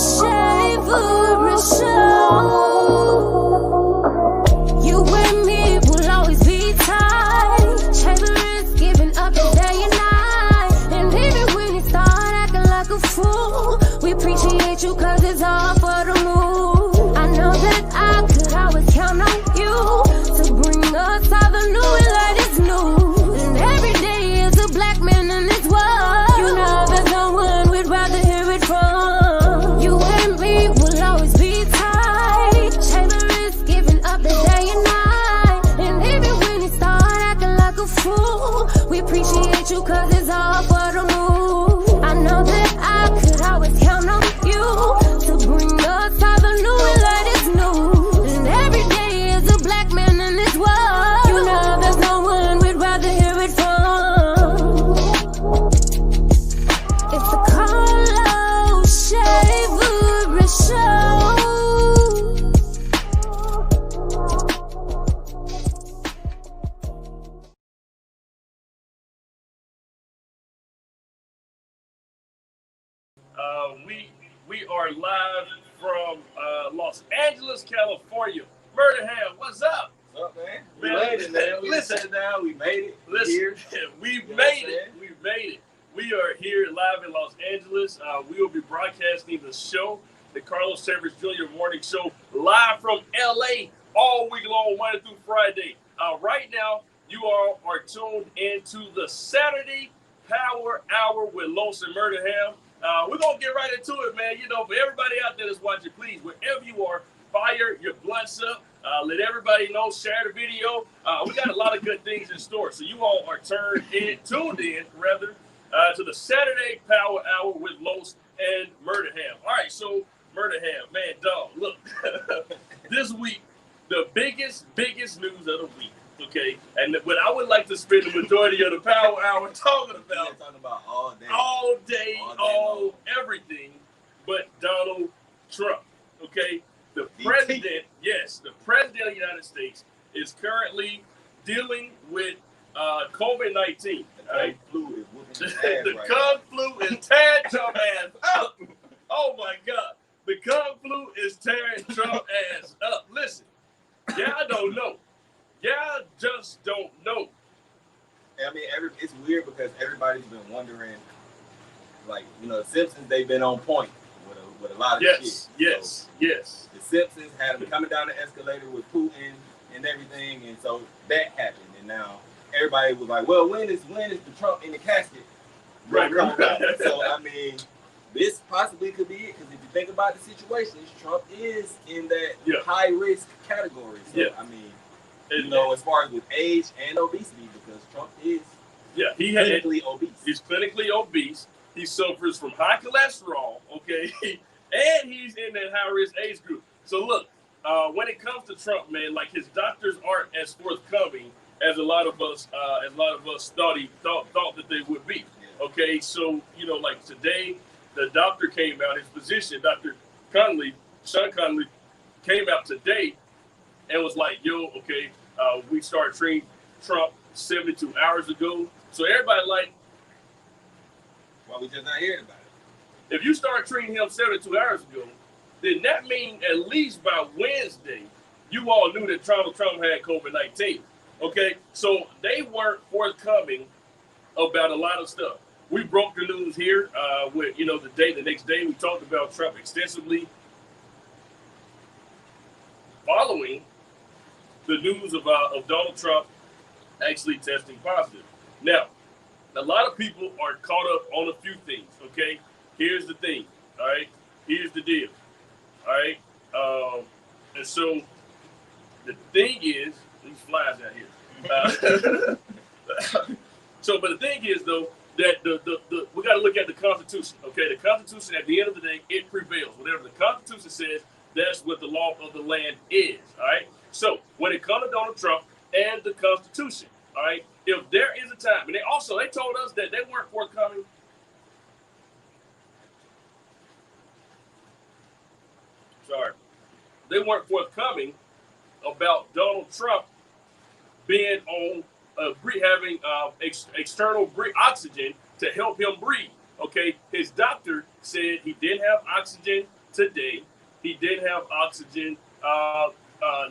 favorite show. You and me will always be tight. Shaving wrists, giving up the day and night. And even when you start acting like a fool, we appreciate you cause it's all for the move. I know that I could always count on you to bring us all the new and latest news. And every day is a black man in this world. You know there's no one we'd rather hear it from. You and me will always be tight. Shaving wrists, giving up the day and night. And even when you start acting like a fool, we appreciate you cause it's all for the move. I know that I could always count on you to bring us all the new and latest news. And every day is a black man in this world. You know there's no one we'd rather hear it from. It's the Carlo Shaver Show. We are live from Los Angeles, California. Murdaham, what's up? What's up, man? We made it, man. Listen, sat down. We made it. Listen, Here. we made it. We made it. We are here live in Los Angeles. We will be broadcasting the show, the Carlos Severs Jr. Morning Show, live from LA all week long, Monday through Friday. Right now, you all are tuned into the Saturday Power Hour with Los Murdaham. We're going to get right into it, man. You know, for everybody out there that's watching, please, wherever you are, fire your blunts up. Let everybody know, share the video. We got a lot of good things in store. So you all are tuned in, to the Saturday Power Hour with Los and Murdaham. All right, so Murdaham, man, dog, look. This week, the biggest news of the week, okay? And what I would like to spend the majority of the Power Hour talking about all day, everything but Donald Trump, okay? The president of the United States is currently dealing with COVID-19. The flu is whooping his ass The right Kung flu is tearing Trump ass up. Oh my God. The Kung flu is tearing Trump ass up. Listen, y'all don't know. Y'all just don't know. I mean, it's weird because everybody's been wondering, like, you know, the Simpsons, they've been on point with a lot of shit. Yes. The Simpsons had them coming down the escalator with Putin and everything, and so that happened. And now everybody was like, well, when is the Trump in the casket? Right. So, I mean, this possibly could be it, because if you think about the situation, Trump is in that high-risk category. So, I mean, you know, as far as with age and obesity, because Trump is clinically obese. He's clinically obese. He suffers from high cholesterol, okay? And he's in that high-risk age group. So look, when it comes to Trump, man, like, his doctors aren't as forthcoming as a lot of us thought that they would be. Okay, so, you know, like today, the doctor came out, his physician, Dr. Sean Conley, came out today and was like, yo, okay, we started treating Trump 72 hours ago. So everybody like, why we just not hearing about it? If you start treating him 72 hours ago, then that means at least by Wednesday, you all knew that Trump had COVID-19. Okay, so they weren't forthcoming about a lot of stuff. We broke the news here with, you know, the next day we talked about Trump extensively following the news of Donald Trump actually testing positive. Now, a lot of people are caught up on a few things, okay? Here's the thing, all right? Here's the deal, all right? And so the thing is, these flies out here. But the thing is, though, that we got to look at the Constitution, okay? The Constitution, at the end of the day, it prevails. Whatever the Constitution says, that's what the law of the land is, all right? So when it comes to Donald Trump and the Constitution, all right, if there is a time, and they told us that they weren't forthcoming. They weren't forthcoming about Donald Trump being on having external oxygen to help him breathe. Okay, his doctor said he didn't have oxygen today. He did have oxygen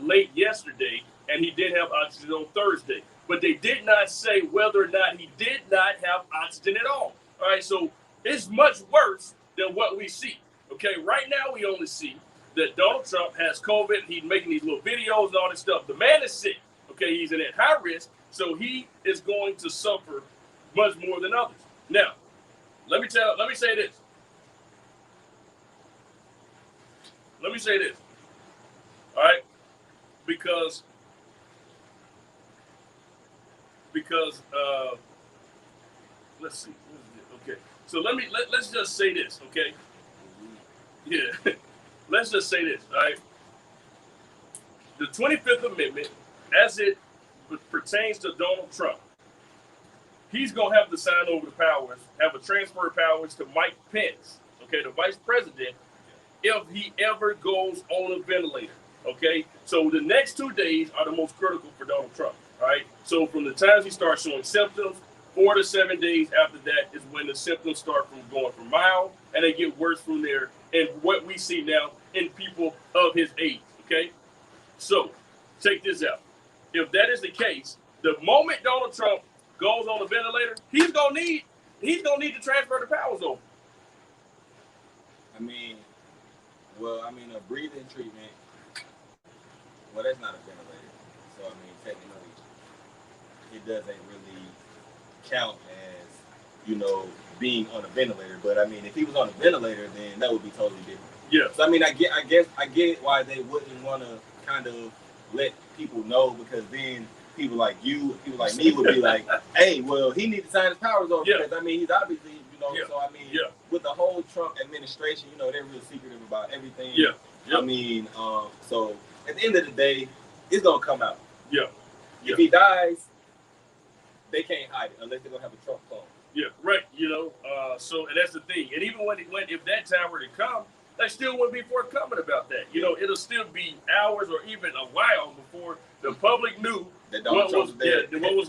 late yesterday, and he did have oxygen on Thursday. But they did not say whether or not he did not have oxygen at all. All right, so it's much worse than what we see. Okay, right now we only see that Donald Trump has COVID. He's making these little videos and all this stuff. The man is sick. Okay, he's at high risk, so he is going to suffer much more than others. Now, let me say this. Let me say this. All right, because let's see. Okay, so let's just say this. Okay, yeah, let's just say this. All right, the 25th Amendment, as it pertains to Donald Trump, he's gonna have to sign over the powers, have a transfer of powers to Mike Pence, okay, the vice president, if he ever goes on a ventilator. Okay, so the next 2 days are the most critical for Donald Trump. All right, so from the time he starts showing symptoms, 4 to 7 days after that is when the symptoms start from going from mild, and they get worse from there. And what we see now in people of his age. Okay, so check this out. If that is the case, the moment Donald Trump goes on a ventilator, he's gonna need to transfer the powers over. A breathing treatment. Well, that's not a ventilator. So, technically, it doesn't really count as, being on a ventilator. But, if he was on a ventilator, then that would be totally different. Yeah. So, I get why they wouldn't want to kind of let people know, because then people like you, people like me would be like, hey, well, he needs to sign his powers over because, he's obviously, with the whole Trump administration, they're real secretive about everything. Yeah. So at the end of the day, it's gonna come out. Yeah. If he dies, they can't hide it unless they're gonna have a Trump clone. Yeah, right. So and that's the thing. And even if that time were to come, they still wouldn't be forthcoming about that. It'll still be hours or even a while before the public knew what was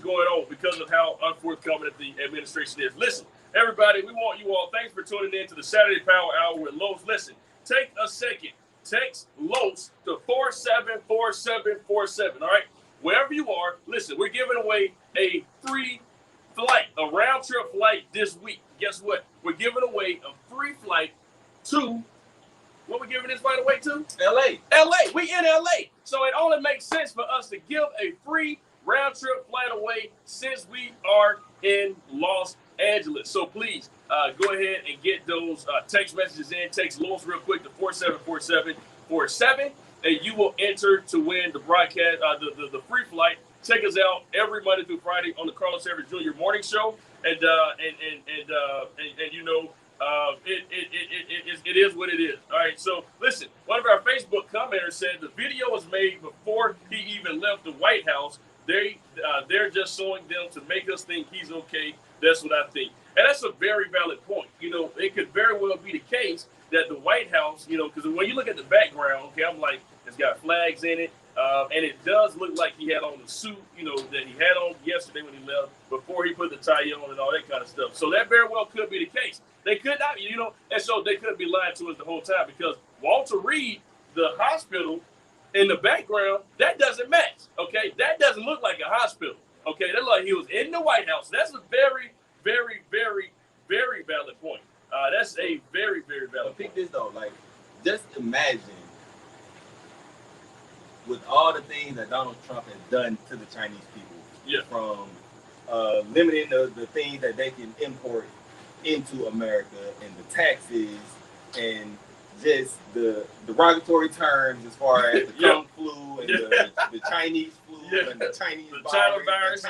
going on because of how unforthcoming the administration is. Listen, everybody, we want you all. Thanks for tuning in to the Saturday Power Hour with Los. Listen, take a second. Text Los to 474747. All right, wherever you are, listen. We're giving away a free flight, a round trip flight this week. Guess what? We're giving away a free flight to. What we giving this flight away to? LA. We in LA. So it only makes sense for us to give a free round trip flight away since we are in Los Angeles. So please go ahead and get those text messages in. Text Los real quick to 474747, and you will enter to win the broadcast, the free flight. Check us out every Monday through Friday on the Carlos Severs Jr. Morning Show, and it is what it is. All right. So listen, one of our Facebook commenters said the video was made before he even left the White House. They're just showing them to make us think he's okay. That's what I think. And that's a very valid point. It could very well be the case that the White House, because when you look at the background, okay, I'm like, it's got flags in it. And it does look like he had on the suit, that he had on yesterday when he left, before he put the tie on and all that kind of stuff. So that very well could be the case. They could not, and so they could be lying to us the whole time, because Walter Reed, the hospital in the background, that doesn't match. Okay, that doesn't look like a hospital. Okay, that looked like he was in the White House. That's a very, very, very, very valid point. That's a very, very valid point. Pick this though, just imagine with all the things that Donald Trump has done to the Chinese people, from limiting the things that they can import into America, and the taxes, and just the derogatory terms as far as the Kung flu and the Chinese flu and the Chinese virus.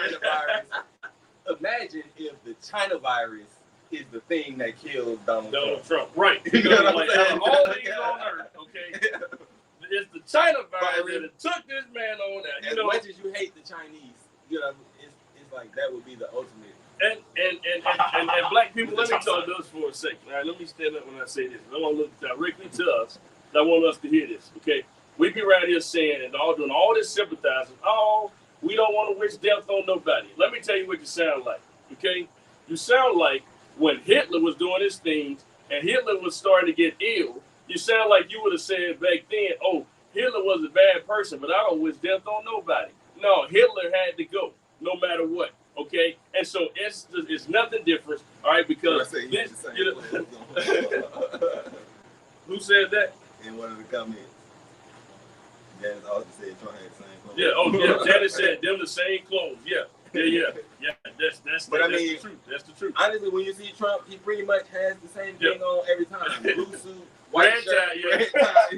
Imagine if the China virus is the thing that kills Donald Trump. Right. All things on earth, okay? It's the China virus that took this man on that. As much as you hate the Chinese, it's like that would be the ultimate. And black people, let me talk to us for a second. All right, let me stand up when I say this. I want to look directly to us. I want us to hear this, okay? We be around here saying and all doing all this sympathizing. Oh, we don't want to wish death on nobody. Let me tell you what you sound like, okay? You sound like when Hitler was doing his things and Hitler was starting to get ill, You sound like you would have said back then, oh, Hitler was a bad person, but I don't wish death on nobody. No, Hitler had to go, no matter what. Okay, and so it's nothing different, all right? Because this, who said that? In one of the comments, Janice also said Trump had the same clothes. Yeah, oh yeah, Janice said them the same clothes. Yeah. That's the truth. That's the truth. Honestly, when you see Trump, he pretty much has the same thing on every time: blue suit, white shirt, red tie.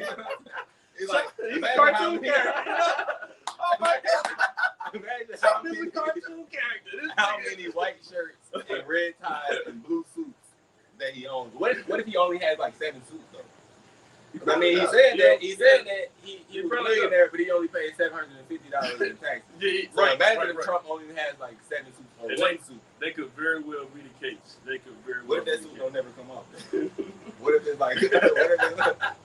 It's like he's a cartoon character. Oh my God! Imagine how many white shirts and red ties and blue suits that he owns. What if he only has like 7 suits though? I mean, he said that he was a millionaire, but he only paid $750 in taxes. So imagine if Trump only has like 7 suits or 1 suit. They could very well be the case. What if that suit don't never come off? What if it's like?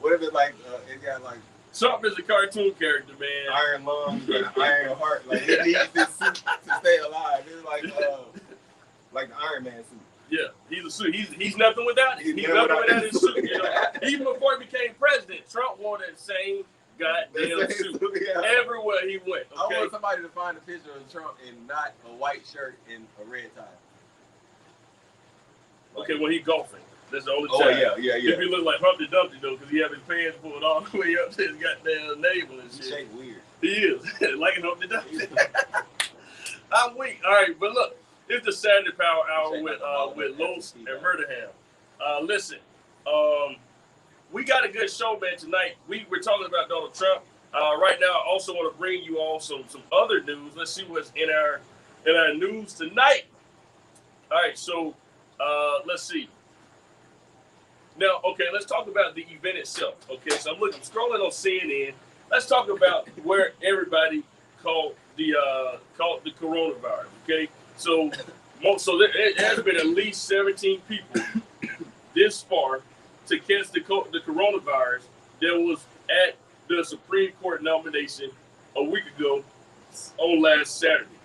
What if it's like? It got like. Trump is a cartoon character, man. Iron lungs and an iron heart. Like he needs this suit to stay alive. It's like the Iron Man suit. Yeah, he's a suit. He's nothing without it. He's nothing without his suit. You know? Even before he became president, Trump wore that same goddamn suit everywhere he went. Okay? I want somebody to find a picture of Trump in not a white shirt and a red tie. Okay, well, he's golfing. That's the only time. Oh, yeah. If he look like Humpty Dumpty, though, because he have his pants pulled all the way up to his goddamn navel and shit. He shake weird. He is. Like an Humpty Dumpty. I'm weak. All right, but look. It's the Saturday Power Hour with Los and Murdaham. Listen, we got a good show, man, tonight. We're talking about Donald Trump. Right now, I also want to bring you all some other news. Let's see what's in our news tonight. All right, so let's see. Now, okay, let's talk about the event itself. Okay, so I'm scrolling on CNN. Let's talk about where everybody caught the coronavirus. Okay. So it has been at least 17 people this far to catch the coronavirus that was at the Supreme Court nomination a week ago on last Saturday.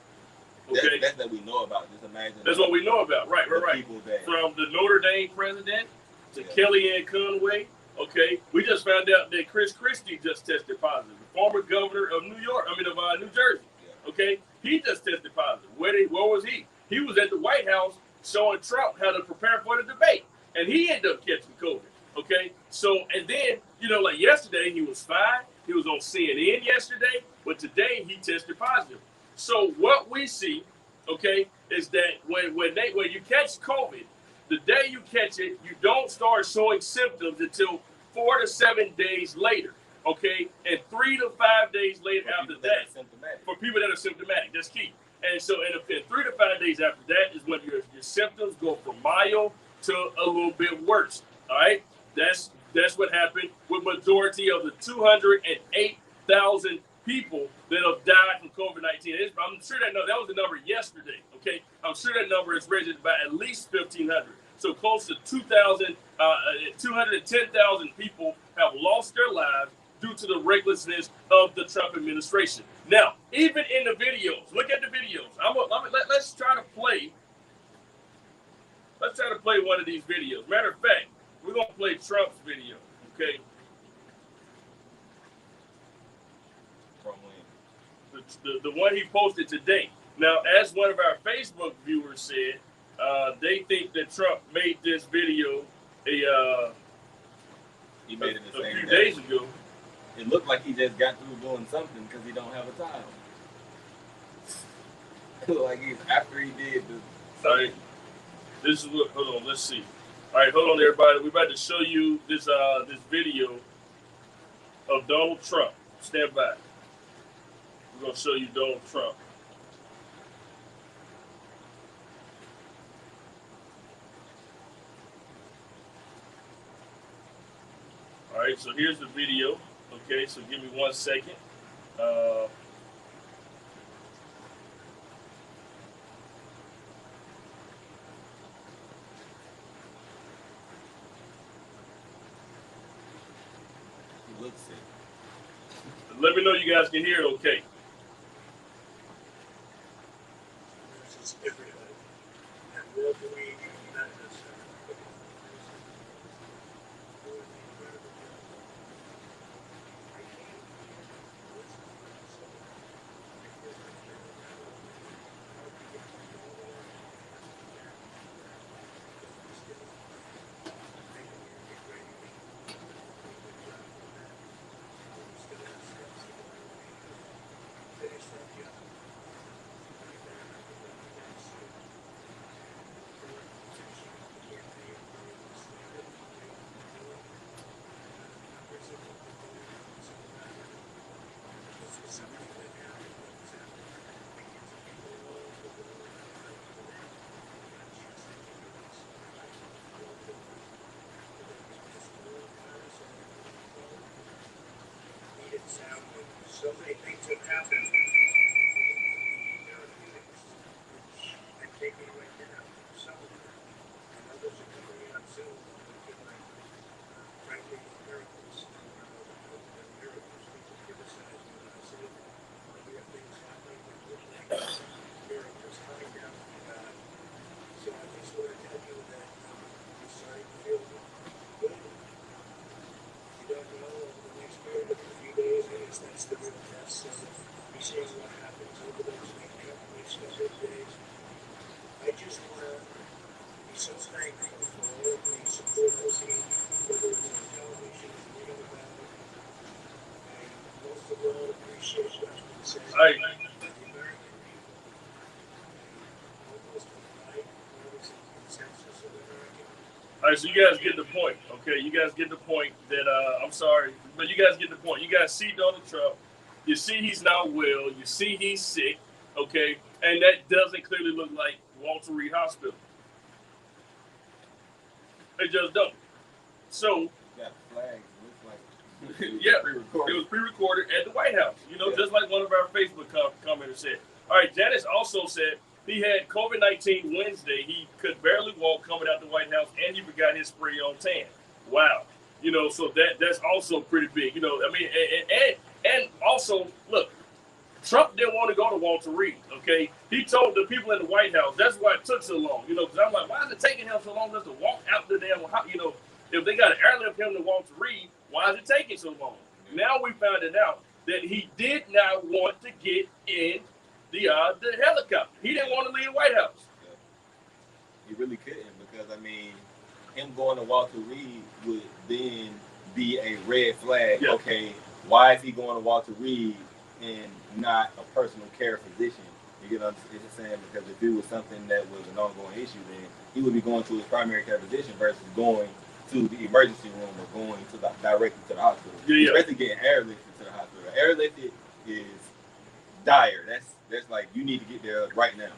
Okay, that's that we know about. Just imagine. That's what we know about. Right. From the Notre Dame president to Kellyanne Conway. Okay, we just found out that Chris Christie just tested positive. The former governor of New Jersey. Okay, he just tested positive. Where was he? He was at the White House showing Trump how to prepare for the debate, and he ended up catching COVID. Okay, so and then like yesterday he was fine. He was on CNN yesterday, but today he tested positive. So what we see, okay, is that when you catch COVID, the day you catch it, you don't start showing symptoms until 4 to 7 days later. Okay, and 3 to 5 days later after that, for people that are symptomatic, that's key. And so, in 3 to 5 days after that is when your symptoms go from mild to a little bit worse. All right, that's what happened with majority of the 208,000 people that have died from COVID-19. I'm sure that was the number yesterday. Okay, I'm sure that number is raised by at least 1,500. So close to 210,000 people have lost their lives due to the recklessness of the Trump administration. Now, even in the videos, look at the videos. Let's try to play. Let's try to play one of these videos. Matter of fact, we're gonna play Trump's video. Okay. From when? The one he posted today. Now, as one of our Facebook viewers said, they think that Trump made this video he made it the same few days ago. It looked like he just got through doing something because he don't have a towel. Like after he did the. All right. This is what. Hold on. Let's see. All right. Hold on, everybody. We're about to show you this video of Donald Trump. Stand by. We're gonna show you Donald Trump. All right. So here's the video. Okay, so give me 1 second. He looks sick. Let me know you guys can hear it okay. So many things have happened. I'm taking right now. Some of them. And others are coming out soon. Frankly, miracles. Miracles. People criticize what I say. We have things happening that look like miracles coming down from God. So I just want to tell you that you're starting to feel good. You don't know the next period of a few days, I guess that's the real test. So be seeing what happens over those next couple of days. I just want to be so thankful for all of the support I've seen, whether it's on television, reading about it. I most of all appreciate what's been said by the American people. Almost right, there's a consensus of American. All right, so you guys get the point, okay? You guys get the point that, I'm sorry, but you guys get the point. You guys see Donald Trump. You see he's not well. You see he's sick, okay? And that doesn't clearly look like Walter Reed Hospital. It just don't. So, got flags. yeah, it was pre-recorded at the White House, just like one of our Facebook commenters said. All right, Janice also said he had COVID-19 Wednesday. He could barely walk coming out the White House, and he forgot his spray on tan. Wow. So that's also pretty big. I mean, and also, look, Trump didn't want to go to Walter Reed, okay? He told the people in the White House, that's why it took so long, because I'm like, why is it taking him so long just to walk out the damn house? If they got to airlift him to Walter Reed, why is it taking so long? Now we found it out that he did not want to get in the helicopter. He didn't want to leave the White House. He really couldn't because, I mean, him going to Walter Reed would then be a red flag. Yeah. Okay, why is he going to Walter Reed and not a personal care physician? You get what I'm saying? Because if it was something that was an ongoing issue, then he would be going to his primary care physician versus going to the emergency room or going directly to the hospital. Yeah. Especially getting airlifted to the hospital. Airlifted is dire. That's like you need to get there right now.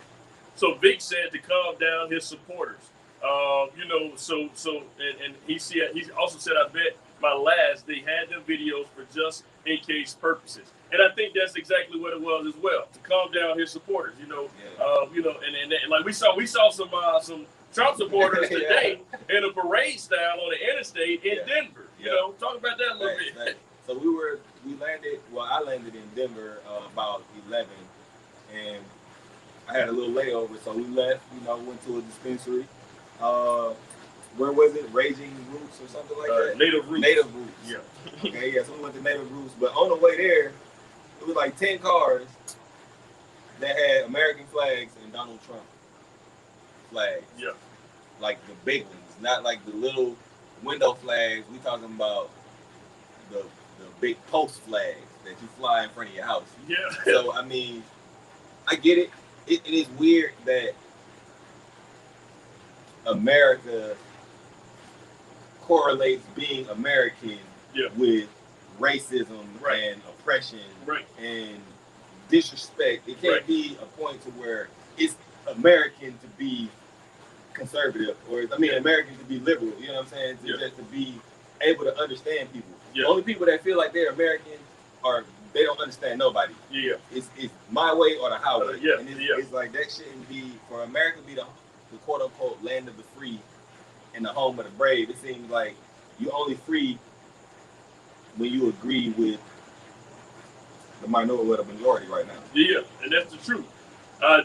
So Vic said to calm down his supporters. And he also said, I bet my last they had them videos for just in case purposes. And I think that's exactly what it was as well, to calm down his supporters. And like we saw some Trump supporters today in a parade style on the interstate in Denver. Talk about that a little bit. Right. So I landed in Denver about 11, and I had a little layover, so we left, went to a dispensary. Where was it? Raging Roots or something like that? Native Roots. Native Roots. Yeah. Okay, yeah, so we went to Native Roots, but on the way there, it was like 10 cars that had American flags and Donald Trump flags. Yeah. Like the big ones, not like the little window flags. We talking about the big post flags that you fly in front of your house. Yeah. So, I mean, I get it. It is weird that America correlates being American with racism and oppression and disrespect. It can't be a point to where it's American to be conservative, or American to be liberal. You know what I'm saying? Just to be able to understand people. The only people that feel like they're American they don't understand nobody. Yeah. It's my way or the highway. And it's like that shouldn't be, for America to be the quote unquote land of the free and the home of the brave. It seems like you only free when you agree with the minority or the majority right now. Yeah, and that's the truth.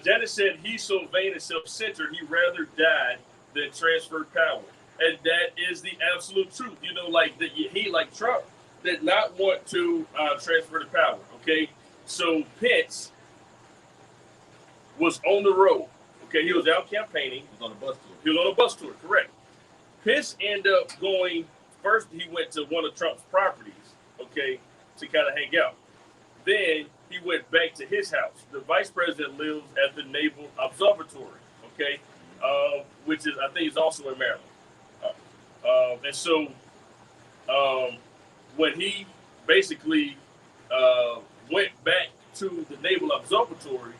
Janice said he's so vain and self-centered, he rather died than transfer power. And that is the absolute truth. He, like Trump, did not want to transfer the power, okay? So Pence was on the road, okay? He was out campaigning. He was on a bus tour. He was on a bus tour, correct. Pence ended up going, first he went to one of Trump's properties, okay, to kind of hang out. Then he went back to his house. The vice president lives at the Naval Observatory, okay, which is, I think, is also in Maryland. And so when he basically went back to the Naval Observatory,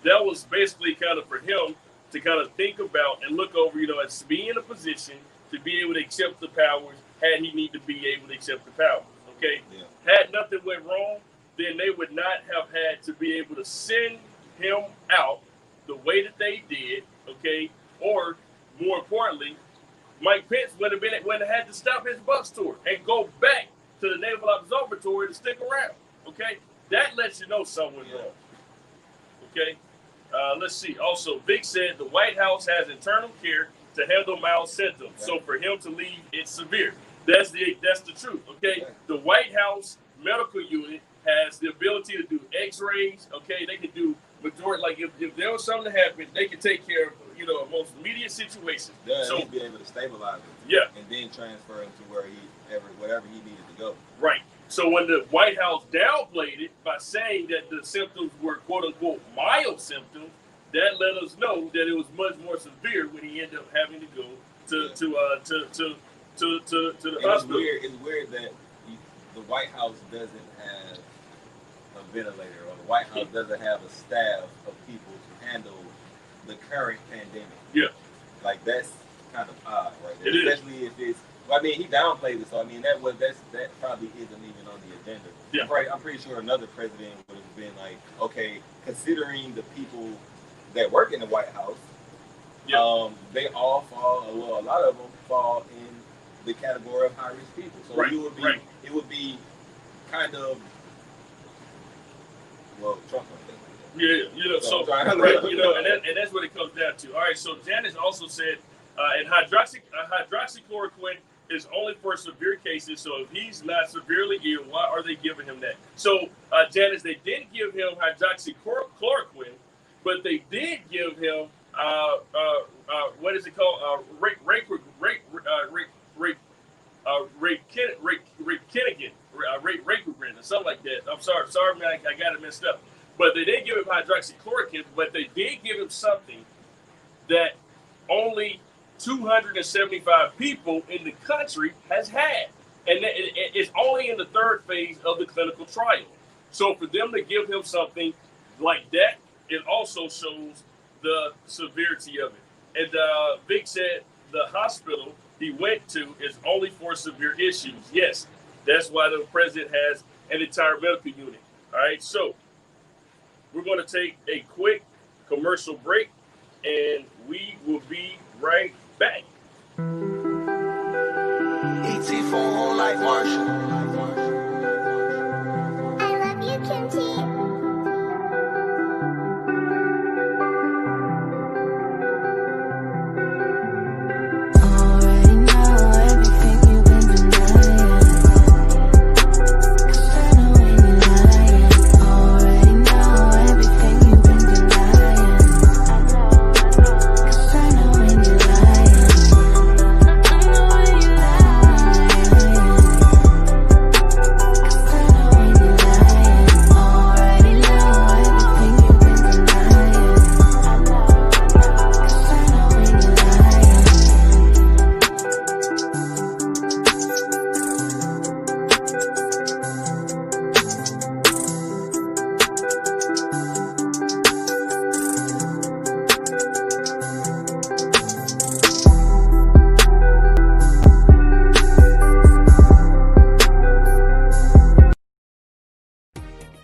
that was basically kind of for him to kind of think about and look over, and to be in a position to be able to accept the powers had he need to be able to accept the powers, Okay, had nothing went wrong, then they would not have had to be able to send him out the way that they did. Okay, or more importantly, Mike Pence would have had to stop his bus tour and go back to the Naval Observatory to stick around. Okay, that lets you know something went wrong. Okay, let's see. Also, Vic said the White House has internal care to handle mild symptoms. So for him to leave, it's severe. That's the truth. Okay, the White House medical unit has the ability to do X-rays. Okay, they can do majority. Like if there was something to happen, they can take care of most immediate situations. So he'd be able to stabilize it. Yeah, and then transfer him to whatever he needed to go. Right. So when the White House downplayed it by saying that the symptoms were quote unquote mild symptoms, that let us know that it was much more severe when he ended up having to go to the hospital. It's weird that the White House doesn't have a ventilator, or the White House doesn't have a staff of people to handle the current pandemic. Yeah. Like that's kind of odd, right there. It Especially if it's. Well, I mean, he downplayed it, so I mean that probably isn't even on the agenda. Yeah. I'm pretty sure another president would have been like, okay, considering the people that work in the White House, they all fall. Well, a lot of them fall in the category of high risk people. So it would be kind of Trump. Yeah, so right, and that's what it comes down to. All right, so Janice also said, and hydroxychloroquine is only for severe cases. So if he's not severely ill, why are they giving him that? So Janice, they didn't give him hydroxychloroquine, but they did give him what is it called? Racogrin or something like that. I'm sorry, man, I got it messed up. But they didn't give him hydroxychloroquine, but they did give him something that only 275 people in the country has had. And it's only in the third phase of the clinical trial. So for them to give him something like that, it also shows the severity of it. And Vic said the hospital he went to is only for severe issues. Yes, that's why the president has an entire medical unit. All right, so we're going to take a quick commercial break, and we will be right back. ET for whole life Marshall. I love you, Kimchi.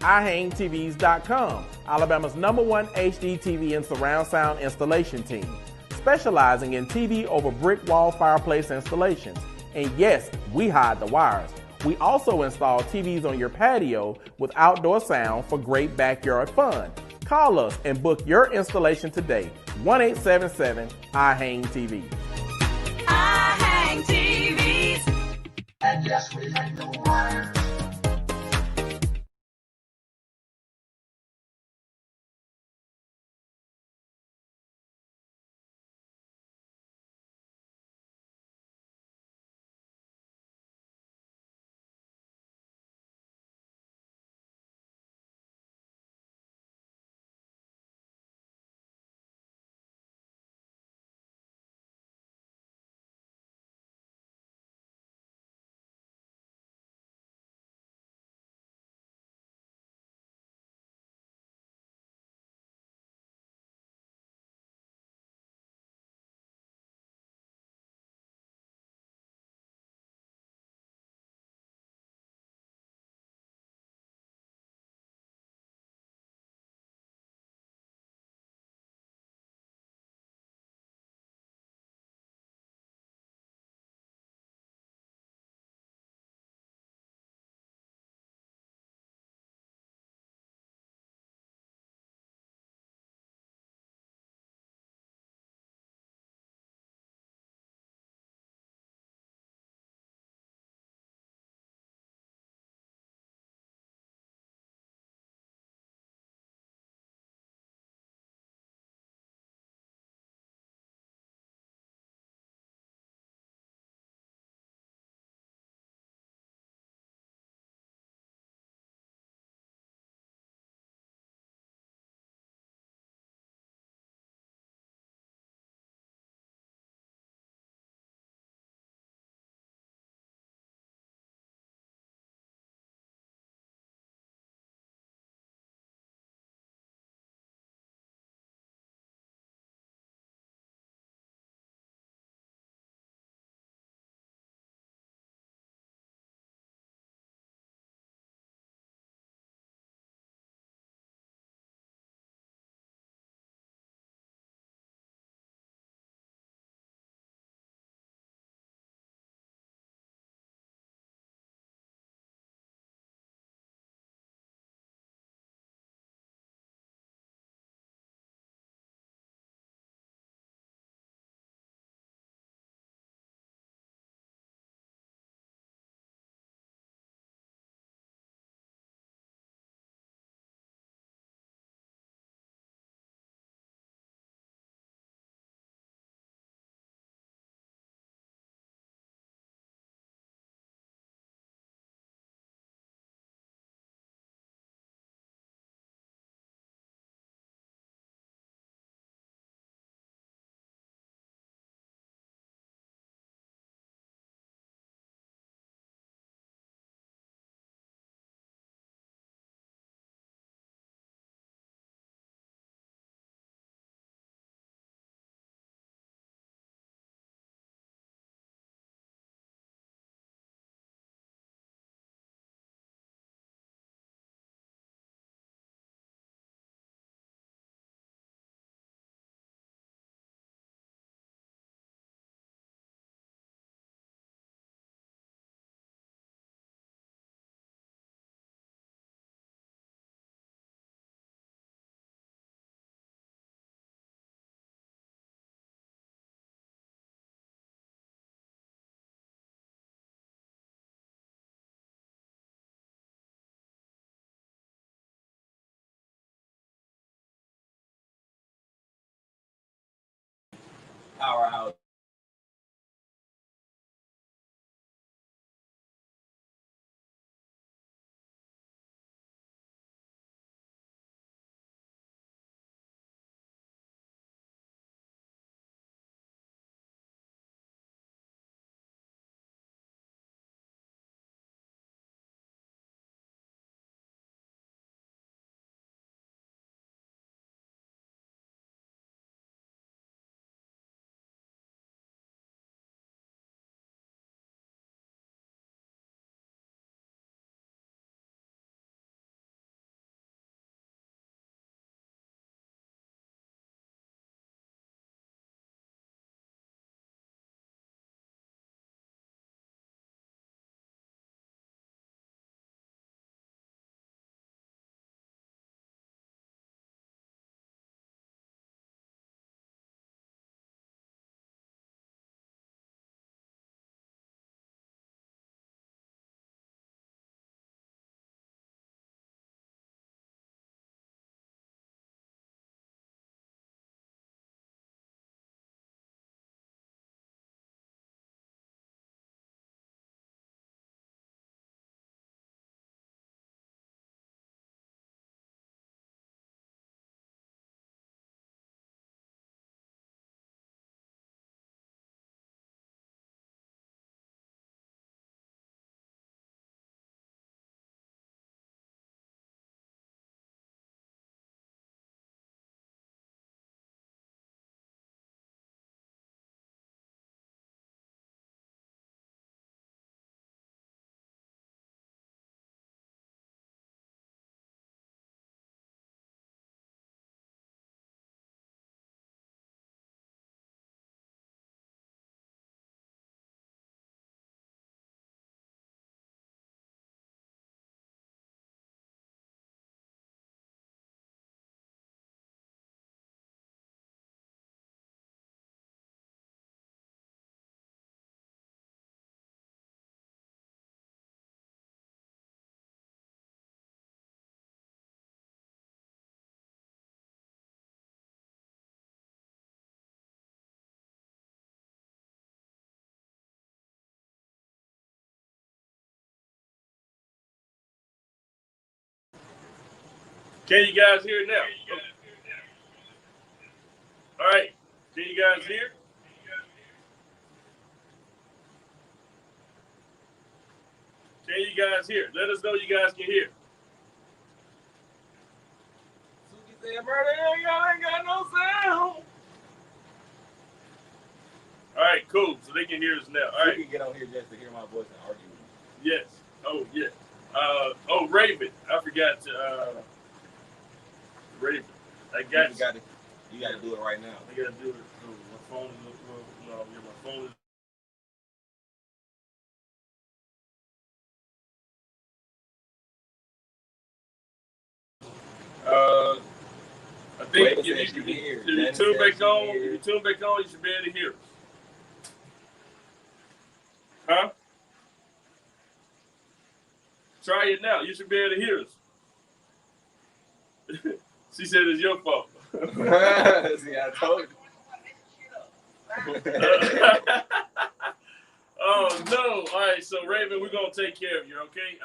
iHangTVs.com, Alabama's #1 HD TV and surround sound installation team, specializing in TV over brick wall fireplace installations. And yes, we hide the wires. We also install TVs on your patio with outdoor sound for great backyard fun. Call us and book your installation today. 1-877-IHANG-TV. I hang TVs. And yes, we hang the wires. powerhouse. Can you guys hear now? All right. Can you guys hear? Can you guys hear? Let us know you guys can hear. Suki said, "Murder, y'all ain't got no sound." All right, cool. So they can hear us now. All right. You can get on here just to hear my voice and argue with me. Yes. Oh, yeah. Raven. I forgot to. Raven. I got you got to do it right now. I got to do it. Oh, my phone is. No, yeah, my phone is. I think if you tune back on, you should be able to hear us. Huh? Try it now. You should be able to hear us. She said it's your fault. See, I told you. Oh, no. All right, so, Raven, we're going to take care of you, okay?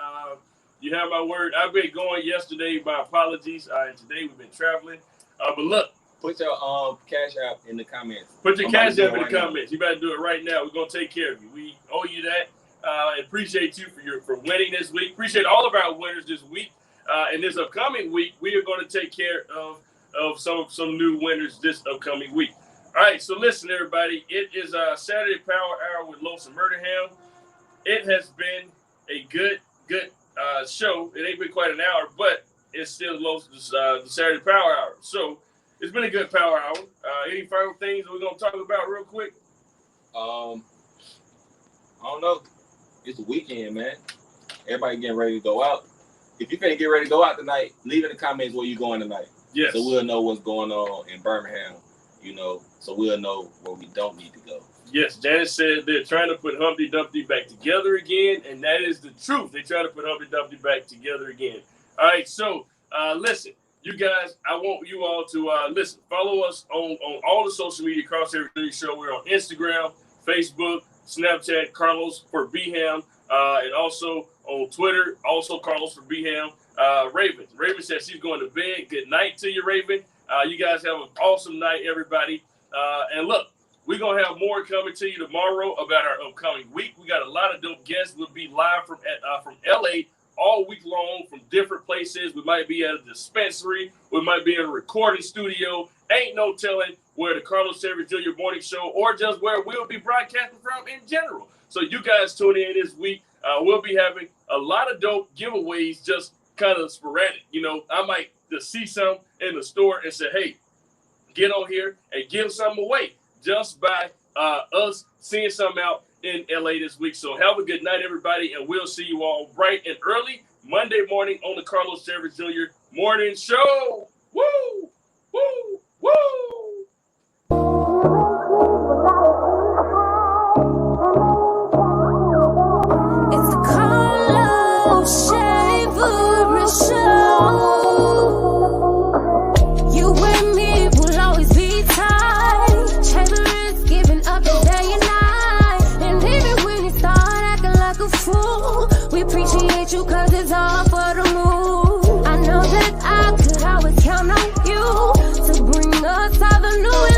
You have my word. I've been going yesterday. My apologies. And today we've been traveling. But look. Put your cash app in the comments. Put your cash app in the comments. You better do it right now. We're going to take care of you. We owe you that. Appreciate you for winning this week. Appreciate all of our winners this week. And this upcoming week, we are going to take care of some new winners this upcoming week. All right, so listen, everybody. It is Saturday Power Hour with Los Murdaham. It has been a good show. It ain't been quite an hour, but it's still the Saturday Power Hour. So it's been a good Power Hour. Any final things that we're going to talk about real quick? I don't know. It's the weekend, man. Everybody getting ready to go out. If you're going to get ready to go out tonight, leave in the comments where you're going tonight. Yes. So we'll know what's going on in Birmingham, so we'll know where we don't need to go. Yes, Janice said they're trying to put Humpty Dumpty back together again, and that is the truth. They're trying to put Humpty Dumpty back together again. All right, so listen, you guys, I want you all to listen. Follow us on all the social media, Carlos Service Jr. Show. We're on Instagram, Facebook, Snapchat, Carlos for Beham, and also on Twitter, also Carlos for Beham. Raven said she's going to bed. Good night to you, Raven. You guys have an awesome night, everybody. And look, we're going to have more coming to you tomorrow about our upcoming week. We got a lot of dope guests. We'll be live from LA all week long from different places. We might be at a dispensary. We might be in a recording studio. Ain't no telling where the Carlos Service Jr. Morning Show or just where we'll be broadcasting from in general. So you guys tune in this week. We'll be having a lot of dope giveaways, just kind of sporadic. You know, I might just see some in the store and say, hey, get on here and give something away just by us seeing something out in LA this week. So have a good night, everybody, and we'll see you all bright and early Monday morning on the Carlos Service Jr. Morning Show. Woo! Woo! Woo! It's the Carlos Service Show. You and me will always be tight. Travelers giving up the day and night. And even when you start acting like a fool, we appreciate you cause it's all for the move. I know that I could always count on you to bring us all the new